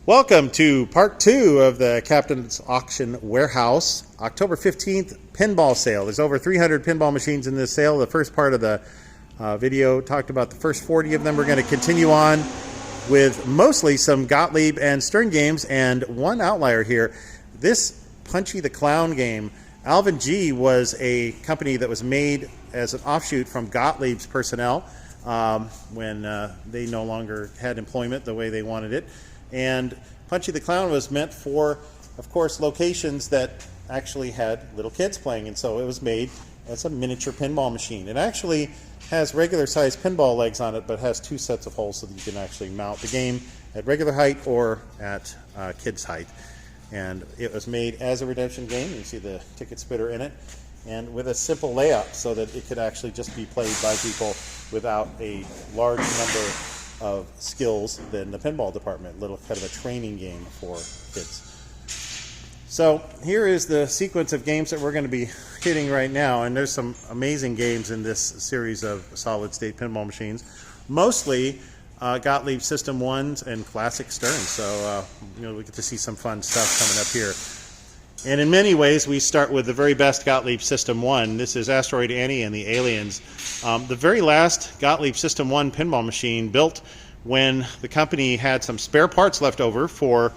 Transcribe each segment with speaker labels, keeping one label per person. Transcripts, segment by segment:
Speaker 1: Welcome to part 2 of the Captain's Auction Warehouse October 15th pinball sale. There's over 300 pinball machines in this sale. The first part of the video talked about the first 40 of them. We're going to continue on with mostly some Gottlieb and Stern games and one outlier here. This Punchy the Clown game, Alvin G was a company that was made as an offshoot from Gottlieb's personnel when they no longer had employment the way they wanted it. And Punchy the Clown was meant for, of course, locations that actually had little kids playing, and so it was made as a miniature pinball machine. It actually has regular sized pinball legs on it, but has 2 sets of holes so that you can actually mount the game at regular height or at kids height. And it was made as a redemption game. You see the ticket spitter in it, and with a simple layout so that it could actually just be played by people without a large number of skills than the pinball department. Little kind of a training game for kids. So here is the sequence of games that we're going to be hitting right now, and there's some amazing games in this series of solid state pinball machines, mostly Gottlieb System 1s and classic Sterns. So we get to see some fun stuff coming up here. And in many ways, we start with the very best Gottlieb System 1. This is Asteroid Annie and the Aliens. The very last Gottlieb System 1 pinball machine built when the company had some spare parts left over for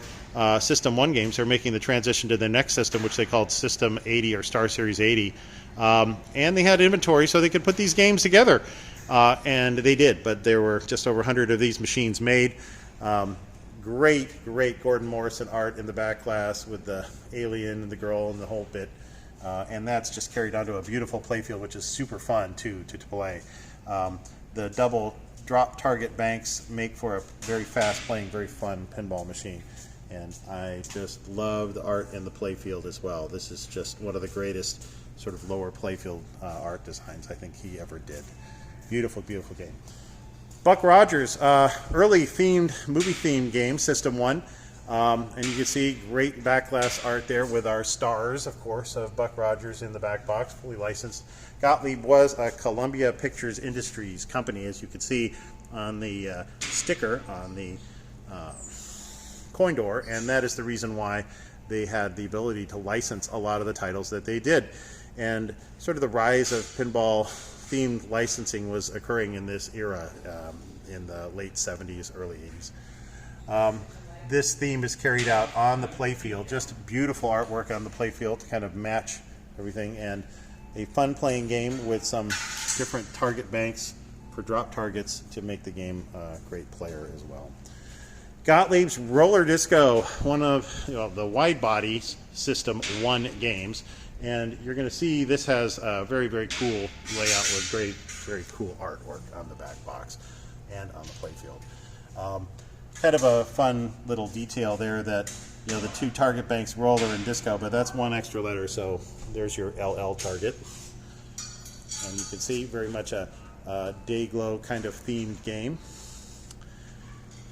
Speaker 1: System 1 games. They're making the transition to the next system, which they called System 80 or Star Series 80. And they had inventory so they could put these games together. And they did, but there were just over 100 of these machines made. Great Gordon Morrison art in the back glass with the alien and the girl and the whole bit. And that's just carried onto a beautiful playfield, which is super fun too to play. The double drop target banks make for a very fast playing, very fun pinball machine. And I just love the art in the playfield as well. This is just one of the greatest sort of lower playfield art designs I think he ever did. Beautiful game. Buck Rogers, early movie-themed game, System 1. And you can see great back glass art there with our stars, of course, of Buck Rogers in the back box, fully licensed. Gottlieb was a Columbia Pictures Industries company, as you can see on the sticker on the coin door, and that is the reason why they had the ability to license a lot of the titles that they did. And sort of the rise of pinball themed licensing was occurring in this era in the late 70s, early 80s. This theme is carried out on the playfield, just beautiful artwork on the playfield to kind of match everything, and a fun playing game with some different target banks for drop targets to make the game a great player as well. Gottlieb's Roller Disco, one of the wide body System 1 games. And you're going to see this has a very cool layout with very cool artwork on the back box and on the playfield. Kind of a fun little detail there that the 2 target banks, roller and disco, but that's 1 extra letter, so there's your LL target. And you can see very much a day glow kind of themed game.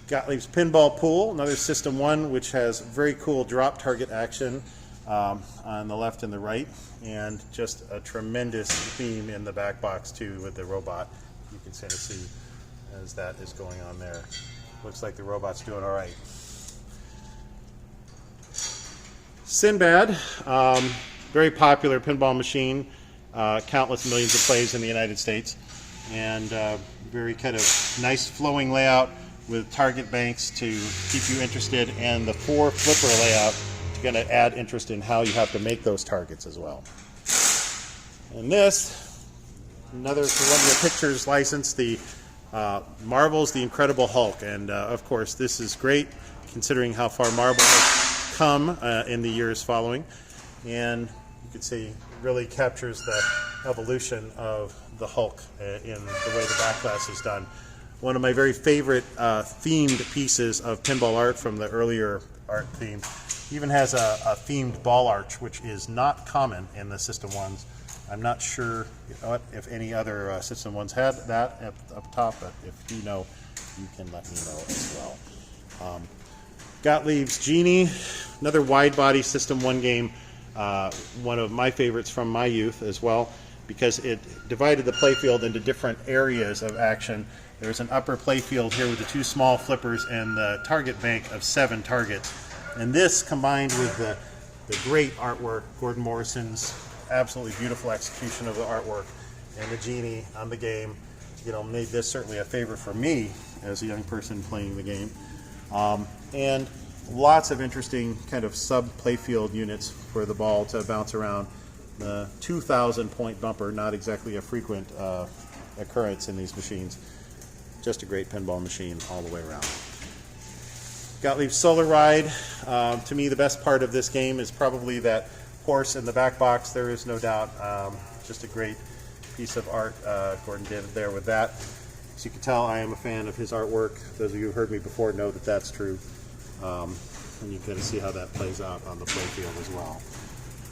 Speaker 1: Gottlieb's Pinball Pool, another System 1, which has very cool drop target action on the left and the right, and just a tremendous theme in the back box too with the robot. You can kind of see as that is going on there. Looks like the robot's doing all right. Sinbad, very popular pinball machine, countless millions of plays in the United States, and very kind of nice flowing layout with target banks to keep you interested, and the 4 flipper layout going to add interest in how you have to make those targets as well. And this, another Columbia Pictures license, the Marvel's The Incredible Hulk. And of course, this is great considering how far Marvel has come in the years following. And you can see really captures the evolution of the Hulk in the way the back glass is done. One of my very favorite themed pieces of pinball art from the earlier art theme. Even has a themed ball arch, which is not common in the System 1s. I'm not sure if any other System 1s had that up top, but if you know, you can let me know as well. Gottlieb's Genie, another wide body System 1 game, one of my favorites from my youth as well, because it divided the playfield into different areas of action There's an upper playfield here with the 2 small flippers and the target bank of 7 targets. And this, combined with the great artwork, Gordon Morrison's absolutely beautiful execution of the artwork, and the Genie on the game, made this certainly a favorite for me as a young person playing the game. And lots of interesting kind of sub-playfield units for the ball to bounce around. The 2,000 point bumper, not exactly a frequent occurrence in these machines. Just a great pinball machine all the way around. Gottlieb's Solar Ride. To me, the best part of this game is probably that horse in the back box. There is no doubt. Just a great piece of art Gordon did there with that. As you can tell, I am a fan of his artwork. Those of you who heard me before know that that's true. And you can kind of see how that plays out on the playfield as well.